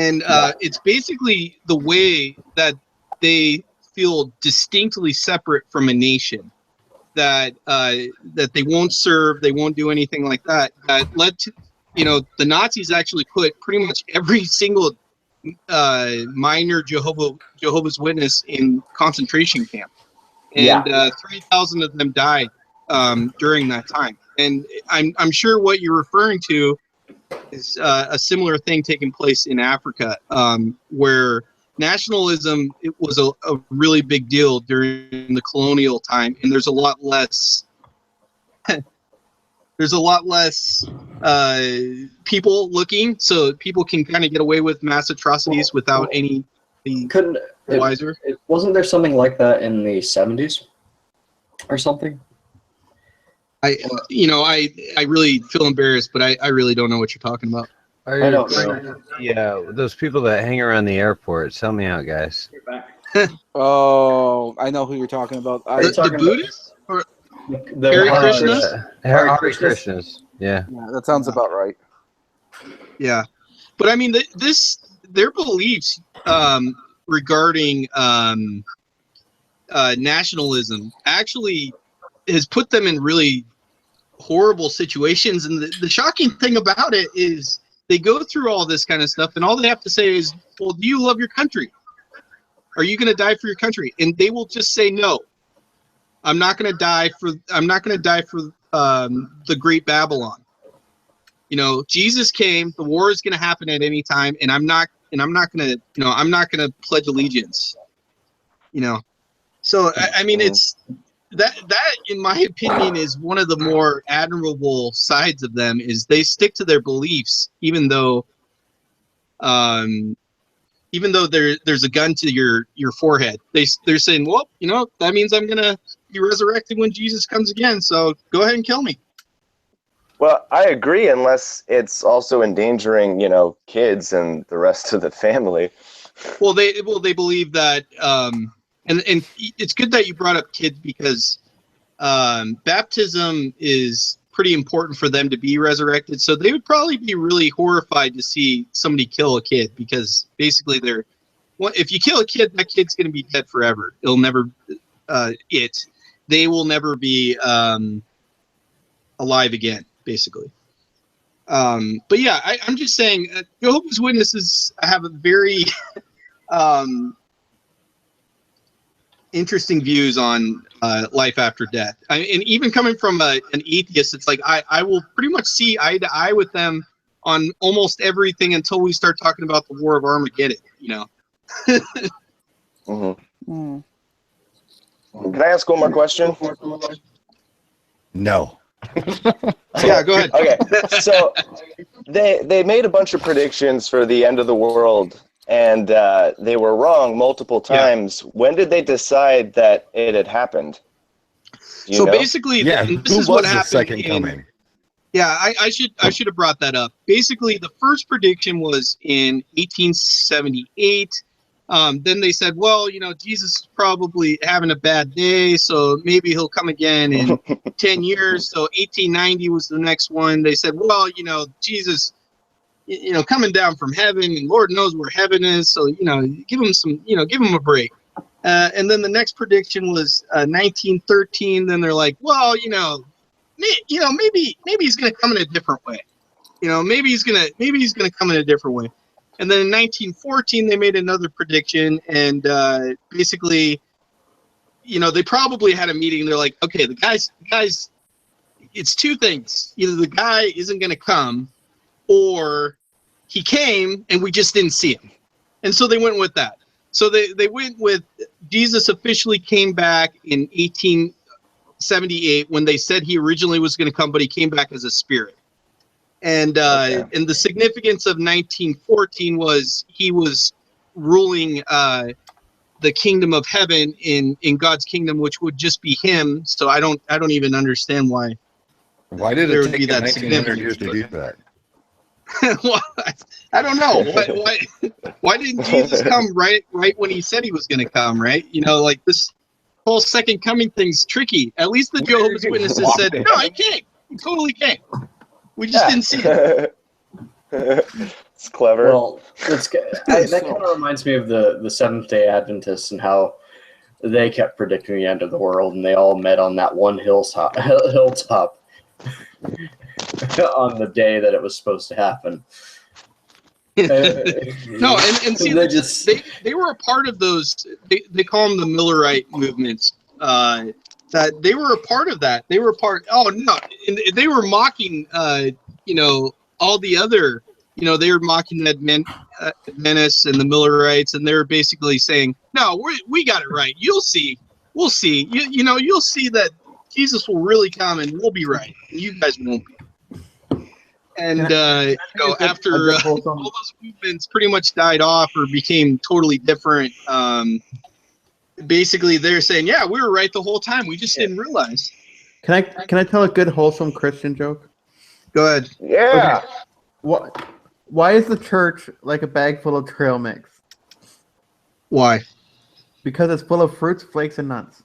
and it's basically the way that they feel distinctly separate from a nation. That they won't serve, they won't do anything like that. That led to, the Nazis actually put pretty much every single minor Jehovah's Witness in concentration camp, and 3,000 of them died during that time. And I'm sure what you're referring to is a similar thing taking place in Africa, where nationalism was a really big deal during the colonial time, and there's a lot less people looking, so people can kind of get away with mass atrocities without any wiser. Wasn't there something like that in the 70s or something? I really feel embarrassed, but I really don't know what you're talking about. I don't know. Yeah, those people that hang around the airports. Help me out, guys. Oh, I know who you're talking about. The Buddhists? Or The Hare Hare Krishnas? Hare Krishnas? Krishnas. Yeah. Yeah, that sounds about right. Yeah, but I mean, their beliefs regarding nationalism actually has put them in really horrible situations. And the shocking thing about it is they go through all this kind of stuff, and all they have to say is, "Well, do you love your country? Are you going to die for your country?" And they will just say, "No, I'm not going to die for the Great Babylon. Jesus came. The war is going to happen at any time, and I'm not going to pledge allegiance." So I mean, it's that in my opinion is one of the more admirable sides of them, is they stick to their beliefs even though there's a gun to your forehead. They're saying, well, that means I'm gonna be resurrected when Jesus comes again, so go ahead and kill me. Well, I agree, unless it's also endangering, kids and the rest of the family. Well, they believe that, and it's good that you brought up kids, because baptism is pretty important for them to be resurrected. So they would probably be really horrified to see somebody kill a kid, because basically if you kill a kid, that kid's going to be dead forever. It'll never, they will never be alive again, basically. But yeah, I'm just saying, Jehovah's Witnesses have a very interesting views on life after death. And even coming from an atheist, it's like I will pretty much see eye to eye with them on almost everything until we start talking about the War of Armageddon. Mm-hmm. Can I ask one more question? No. Yeah, go ahead. Okay, so they made a bunch of predictions for the end of the world and they were wrong multiple times. When did they decide that it had happened? Do you So know? basically, Yeah, this who is was what the happened. second coming? Yeah, I should have brought that up. Basically, the first prediction was in 1878. Then they said, well, Jesus is probably having a bad day, so maybe he'll come again in 10 years. So 1890 was the next one. They said, well, Jesus, coming down from heaven, and Lord knows where heaven is. So, give him a break. And then the next prediction was 1913. Then they're like, well, maybe he's going to come in a different way. Maybe he's going to come in a different way. And then in 1914, they made another prediction, and basically, they probably had a meeting. They're like, okay, the guys, it's two things. Either the guy isn't going to come, or he came and we just didn't see him. And so they went with that. So they went with Jesus officially came back in 1878 when they said he originally was going to come, but he came back as a spirit. And and the significance of 1914 was he was ruling the kingdom of heaven in God's kingdom, which would just be him. So I don't even understand why. Why did There it would be take that 1900 years to do that? Well, I don't know. Why didn't Jesus come right when he said he was going to come? Right? Like this whole second coming thing's tricky. At least the Jehovah's Witnesses said, no, he came. He totally came. We just didn't see it. It's clever. Well, that kind of reminds me of the Seventh-day Adventists and how they kept predicting the end of the world, and they all met on that one hilltop on the day that it was supposed to happen. No, and see, they were a part of those. They call them the Millerite movements. That they were a part of that. They were a part. Oh no, and they were mocking. All the other. They were mocking the Adventists and the Millerites, and they were basically saying, "No, we got it right. You'll see. We'll see. You'll see that Jesus will really come, and we'll be right. And you guys won't be." And after all those movements pretty much died off or became totally different, basically they're saying, "Yeah, we were right the whole time. We just didn't realize." Can I tell a good wholesome Christian joke? Go ahead. Yeah. Okay. Why is the church like a bag full of trail mix? Why? Because it's full of fruits, flakes, and nuts.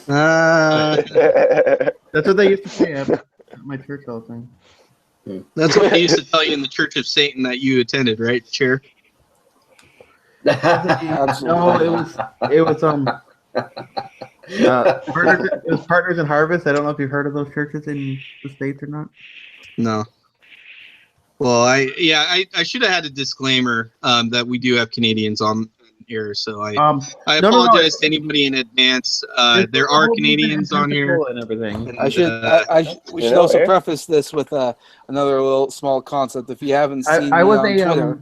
That's That's what they used to say at my church all the time. what they used to tell you in the Church of Satan that you attended, right, Chair? No, it was Partners in Harvest. I don't know if you've heard of those churches in the States or not. No. Well, I should have had a disclaimer that we do have Canadians on here, so I apologize to anybody in advance. There are Canadians on here and everything. And, we should also preface this with another little small concept. If you haven't seen I was on Twitter,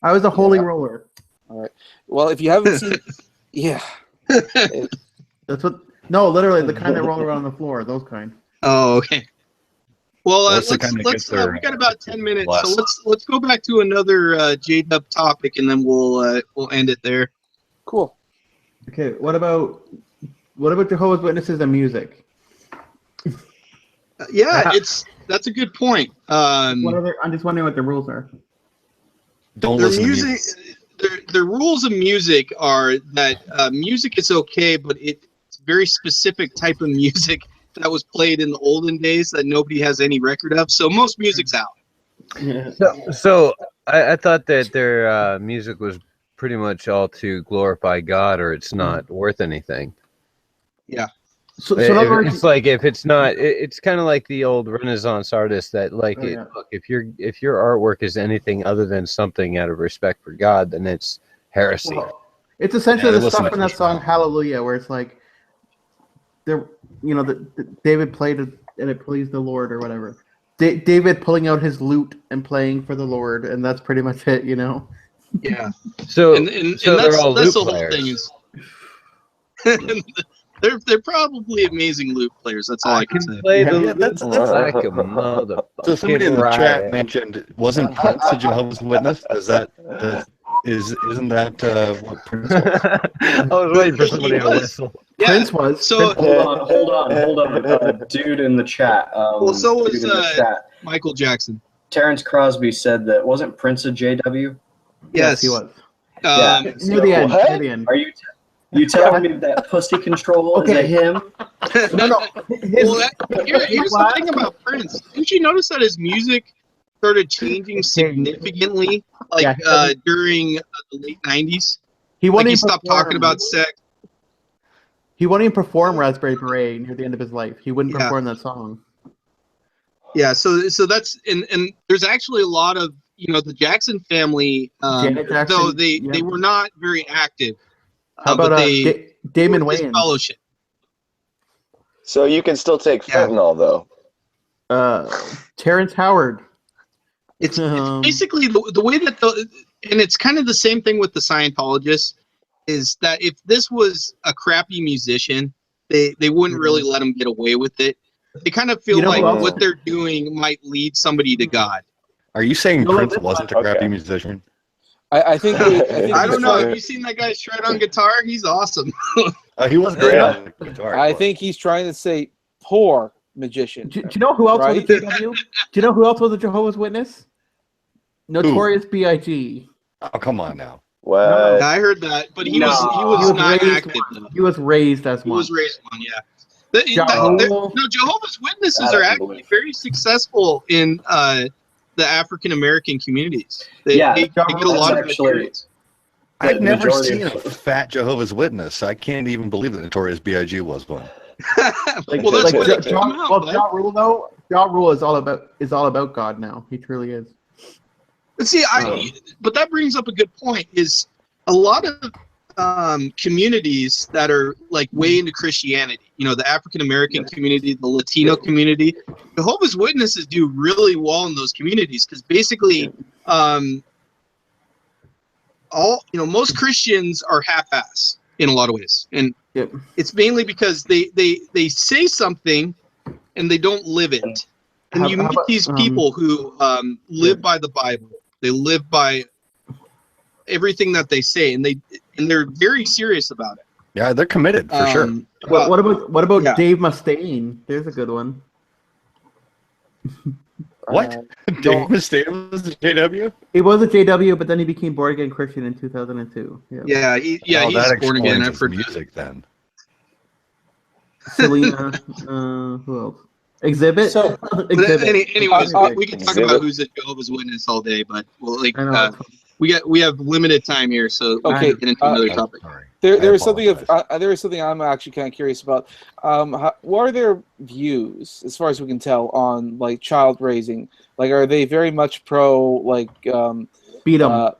I was a holy roller. all right. Well, if you haven't seen, yeah, That's what. No, literally the kind that roll around on the floor. Those kind. Oh, okay. Well, What's the let's kind that gets their, we got about 10 minutes, blessed? so let's go back to another J-Dub topic, and then we'll end it there. cool. Okay. What about Jehovah's Witnesses and music? Yeah, that's a good point. I'm just wondering what the rules are. Don't Their listen music, to me. their rules of music are that music is okay, but it's very specific type of music that was played in the olden days that nobody has any record of. So most music's out. Yeah. So I thought that their music was pretty much all to glorify God, or it's not worth anything. Yeah. So in other words, It's like if it's not, it's kind of like the old Renaissance artists that like Oh, yeah. look, if your artwork is anything other than something out of respect for God, then it's heresy. well, it's essentially Yeah, the listen stuff to in that this song one. Hallelujah, where it's like, David played it and it pleased the Lord or whatever. David pulling out his lute and playing for the Lord, and that's pretty much it, Yeah. So And so that's, they're all that's lute the whole players. thing is they're probably amazing lute players. That's all I can say. Play the Yeah, that's like a mother. So somebody in the chat mentioned, wasn't Prince a Jehovah's Witness? Does Isn't that what Prince was? I was waiting for somebody He to was. whistle. Yeah. Prince was. So Hold on. Dude in the chat. well, so dude was in the chat. Michael Jackson. Terrence Crosby said that wasn't Prince a JW? Yes, he was. Yeah. Near the end. What? Near the end. Are you telling me that Pussy Control is a him? No. Well, here's the thing about Prince. Didn't you notice that his music started changing significantly, like during the late '90s? He Like won't he even stopped perform. talking about sex. He won't even perform Raspberry Beret near the end of his life. He wouldn't Yeah. perform that song. Yeah, so that's and there's actually a lot of the Jackson family, Janet Jackson, though they were not very active. How about but they Damon were Wayans? fellowship. So you can still take Yeah. fentanyl, though. Terrence Howard. It's basically the way that and it's kind of the same thing with the Scientologists, is that if this was a crappy musician, they wouldn't really let him get away with it. They kind of feel like what they're doing might lead somebody to God. Are you saying No, Prince this wasn't a one. crappy Okay. musician? I think I don't know. Have you seen that guy shred on guitar? He's awesome. He was great on the guitar. I think he's trying to say poor magician. Do you know who else was a Right? JW? Do you know who else was a Jehovah's Witness? Notorious B.I.G. Oh, come on now. What? I heard that, but he No. was not raised active though. He was raised as He one. was raised one, yeah. Rule. No, Jehovah's Witnesses That are I can actually believe. very successful in the African American communities. They Ja get a Rule lot is of actually- adherents. I've The never majority seen a of- fat Jehovah's Witness. I can't even believe that Notorious B.I.G. was one. Well, that's where they Ja, come out. bud. Ja Rule though. Ja Rule is all about God now. He truly is. But see, but that brings up a good point. Is a lot of communities that are like way into Christianity. The African American community, the Latino community. Jehovah's Witnesses do really well in those communities because basically, most Christians are half-ass in a lot of ways, and it's mainly because they say something and they don't live it. And you meet these people who live by the Bible. They live by everything that they say, and they're very serious about it. Yeah, they're committed for sure. What about Dave Mustaine? There's a good one. What? Dave Mustaine was a JW? He was a JW, but then he became born again Christian in 2002. Yeah, he's born again. I've heard music then. Selena. Who else? Exhibit. So, anyways, we can talk Exhibit. about who's a Jehovah's Witness all day, but we have limited time here, so we Okay, can get into another topic. Sorry. there is something I'm actually kind of curious about. What are their views, as far as we can tell, on like child raising? Like, are they very much pro like beat them?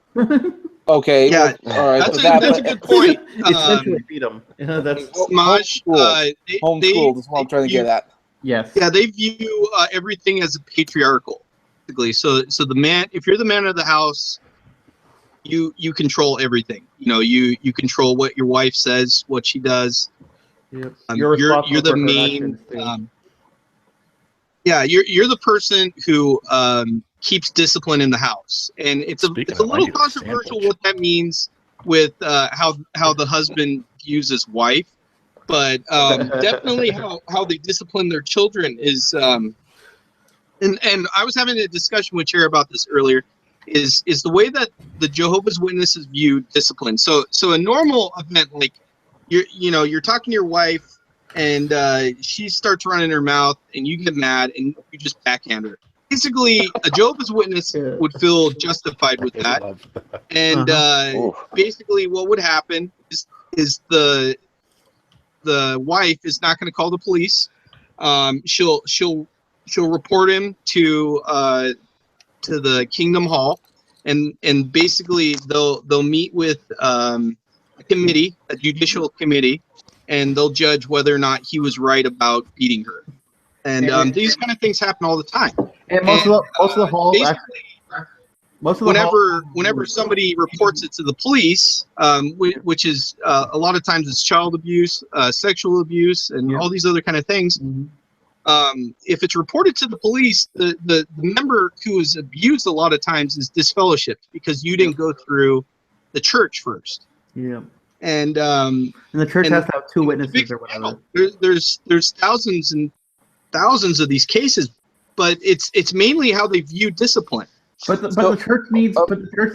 Okay, Yeah, well, all right. that's a good point. Essentially beat them. That's Maj, homeschooled is what I'm trying to get at. yes. Yeah, they view everything as a patriarchal, basically. So the man, if you're the man of the house, you control everything. You control what your wife says, what she does. Yep. You're the main. You're the person who keeps discipline in the house, and it's a little controversial what that means with how the husband views his wife, but definitely how they discipline their children is. And I was having a discussion with Chair about this earlier. Is the way that the Jehovah's Witnesses view discipline. So a normal event, like you're talking to your wife and she starts running her mouth and you get mad and you just backhand her. Basically, a Jehovah's Witness would feel justified with that. And basically what would happen is the wife is not going to call the police. She'll report him to the Kingdom Hall, and basically they'll meet with a committee, a judicial committee, and they'll judge whether or not he was right about beating her. And these kind of things happen all the time. And most of the halls, whenever somebody reports it to the police, which is a lot of times it's child abuse, sexual abuse, and all these other kind of things. Mm-hmm. If it's reported to the police, the member who is abused a lot of times is disfellowshipped because you didn't go through the church first. Yeah. And the church and has to have two the witnesses big or whatever. there's thousands and thousands of these cases, but it's mainly how they view discipline. But the church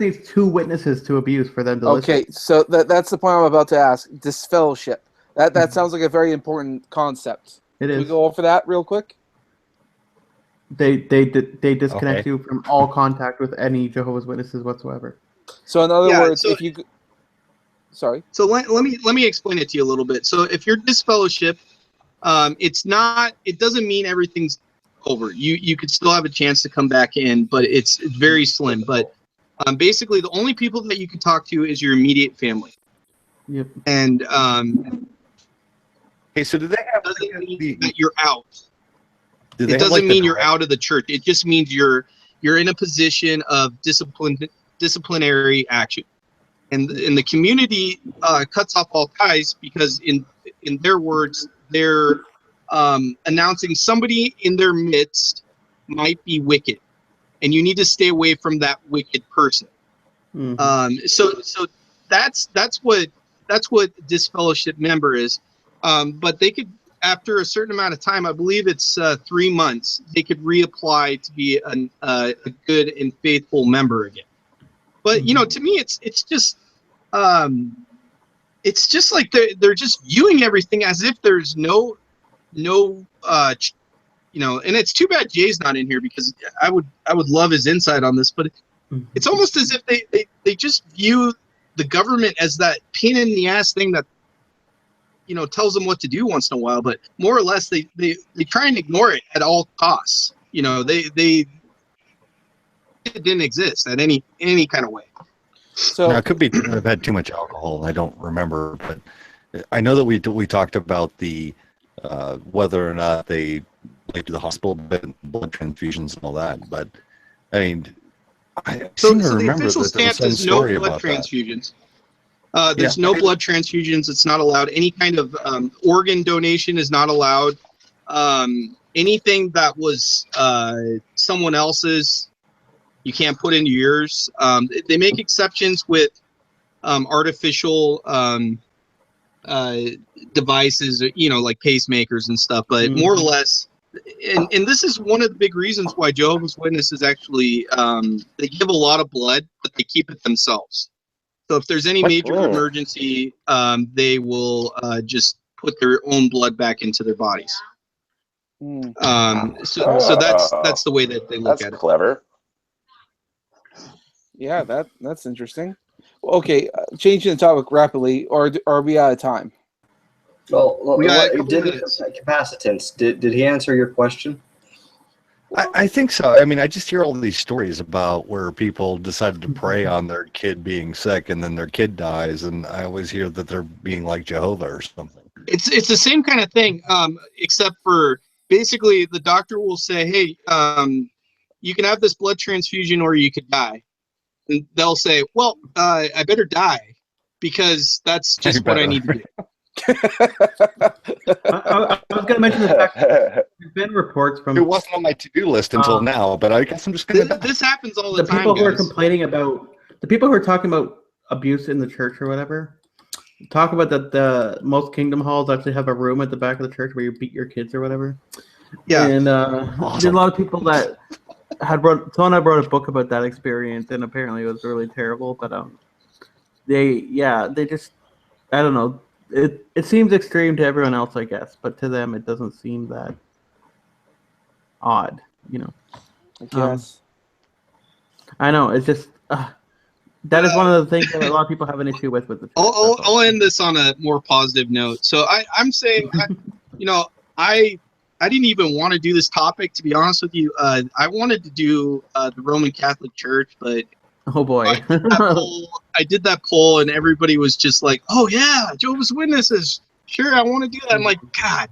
needs two witnesses to abuse for them to listen. Okay, so that's the point I'm about to ask. Disfellowship. That sounds like a very important concept. It Can we is. go over that real quick? They disconnect Okay. you from all contact with any Jehovah's Witnesses whatsoever. So in other Yeah, words, so- if you, sorry. So let me explain it to you a little bit. So if you're disfellowship, it doesn't mean everything's over. You could still have a chance to come back in, but it's very slim. But basically, the only people that you can talk to is your immediate family. Yep. And Okay, so do they have doesn't mean that you're out. do they It have, doesn't like, the mean you're direct- out of the church. It just means you're in a position of disciplinary action. And the community cuts off all ties because in their words, they're announcing somebody in their midst might be wicked, and you need to stay away from that wicked person. Mhm. So that's what disfellowship member is. But they could, after a certain amount of time, I believe it's 3 months, they could reapply to be a good and faithful member again. But to me, it's just like they're just viewing everything as if there's no and it's too bad Jay's not in here because I would love his insight on this, but it's almost as if they just view the government as that pain in the ass thing that tells them what to do once in a while, but more or less they try and ignore it at all costs. It didn't exist at any kind of way. So Now, it could be I've had too much alcohol. I don't remember, but I know that we talked about the whether or not they do the hospital bed, blood transfusions and all that. But I mean, I seem to The remember official that there was stance some is no story blood about that. transfusions. There's no blood transfusions. It's not allowed. Any kind of organ donation is not allowed. Anything that was someone else's, you can't put into yours. They make exceptions with artificial devices, like pacemakers and stuff. But more or less, and this is one of the big reasons why Jehovah's Witnesses actually they give a lot of blood, but they keep it themselves. So if there's any major emergency, they will just put their own blood back into their bodies. So that's the way that they look at it. That's clever. yeah, that's interesting. Okay, changing the topic rapidly, or are we out of time? Well, We got a what, couple did minutes. capacitance? Did he answer your question? I think so. I mean, I just hear all these stories about where people decided to prey on their kid being sick, and then their kid dies, and I always hear that they're being like Jehovah or something. It's the same kind of thing, except for basically the doctor will say, "Hey, you can have this blood transfusion, or you could die." And they'll say, "Well, I better die because that's just what I need to do." I was going to mention the fact that there's been reports from It wasn't on my to-do list until now, but I guess I'm just going to This happens all the the time, people who are guys. complaining about the people who are talking about abuse in the church or whatever. Talk about that the most kingdom halls actually have a room at the back of the church where you beat your kids or whatever. Yeah. And there's a lot of people that someone had wrote a book about that experience, and apparently it was really terrible. But they just, I don't know. It seems extreme to everyone else, I guess, but to them it doesn't seem that odd, I guess. I know it's just that is one of the things that a lot of people have an issue with the church. I'll end this on a more positive note. So I'm saying, I didn't even want to do this topic, to be honest with you. I wanted to do the Roman Catholic Church, but Oh boy. I did that poll, and everybody was just like, "Oh yeah, Jehovah's Witnesses. Sure, I want to do that." I'm like, God.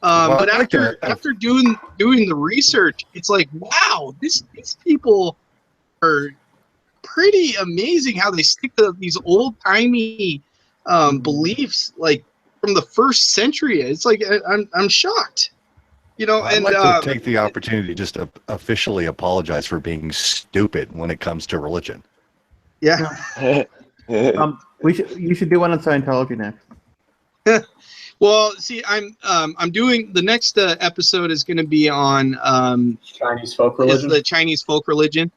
But after doing the research, it's like, wow, these people are pretty amazing. How they stick to these old timey beliefs, like from the first century. It's like I'm shocked. I'd like to take the opportunity just to officially apologize for being stupid when it comes to religion. Yeah. You should do one on Scientology next. Well, see, I'm doing the next episode is going to be on Chinese folk is religion. the Chinese folk religion,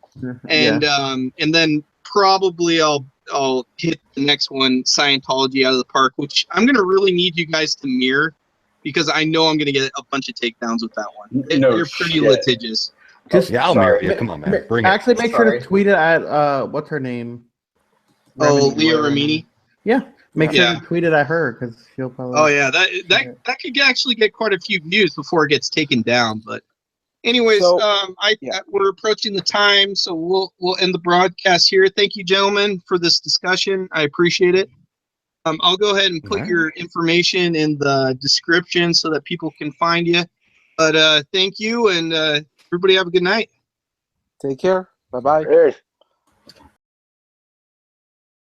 and then probably I'll hit the next one, Scientology, out of the park, which I'm going to really need you guys to mirror, because I know I'm going to get a bunch of takedowns with that one. They're pretty litigious. Just Yeah, I'll marry you. Come on, man. Bring it. Actually, make sure to tweet it at what's her name? Oh, Leah Remini. Yeah, make sure to tweet it at her, because she'll probably. Oh yeah, that could actually get quite a few views before it gets taken down. But anyways, we're approaching the time, so we'll end the broadcast here. Thank you, gentlemen, for this discussion. I appreciate it. I'll go ahead and put your information in the description so that people can find you. But thank you, and everybody have a good night. Take care. Bye-bye. Cheers.